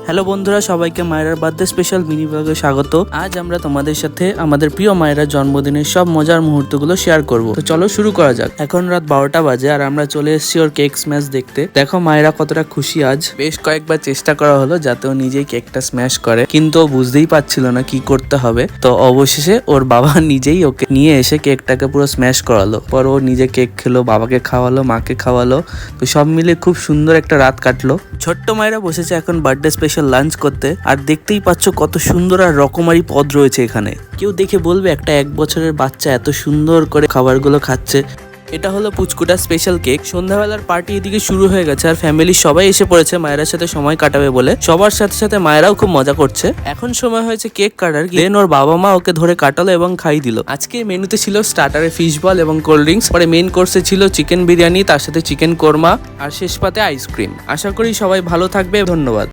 Hello বন্ধুরা, সবাইকে মায়েরার birthday special mini ব্লগে স্বাগত। আজ আমরা তোমাদের সাথে আমাদের প্রিয় মায়েরার জন্মদিনের সব মজার মুহূর্তগুলো শেয়ার করব। তো চলো শুরু করা যাক। এখন রাত 12টা বাজে আর আমরা চলে এসেছি ওর কেক স্ম্যাশ দেখতে। দেখো মায়েরা কতটা খুশি আজ। বেশ কয়েকবার চেষ্টা করা হলো যাতে ও নিজেই কেকটা স্ম্যাশ করে, কিন্তু ও বুঝতেই পারছিল না কি করতে হবে। তো অবশেষে ওর বাবা নিজেই ওকে নিয়ে এসে কেকটাকে পুরো স্ম্যাশ করালো। পর ও নিজে কেক খেলো, বাবাকে খাওয়ালো, মাকে খাওয়ালো। তো সব মিলে খুব সুন্দর একটা রাত কাটলো। ছোট্ট মায়েরা বসেছে এখন বার্থডে স্পেশাল লাঞ্চ করতে, আর দেখতেই পাচ্ছ কত সুন্দর আর রকমারি পদ রয়েছে এখানে। কেউ দেখে বলবে একটা 1 বছরের বাচ্চা এত সুন্দর করে খাবারগুলো খাচ্ছে। এটা হলো পুচকুটা স্পেশাল কেক। সন্ধ্যাবেলার পার্টি এদিকে শুরু হয়ে গেছে আর ফ্যামিলির সবাই এসে পড়েছে মায়েরার সাথে সময় কাটাবে বলে। সবার সাথে সাথে মায়েরাও খুব মজা করছে। এখন সময় হয়েছে কেক কাটার। দেন ওর বাবা মা ওকে ধরে কাটালো এবং খাই দিল। আজকে মেনুতে ছিল স্টার্টারে ফিশ বল এবং কোল্ড ড্রিঙ্কস, পরে মেইন কোর্সে ছিল চিকেন বিরিয়ানি, তার সাথে চিকেন কোরমা, আর শেষ পাতে আইসক্রিম। আশা করি সবাই ভালো থাকবে। ধন্যবাদ।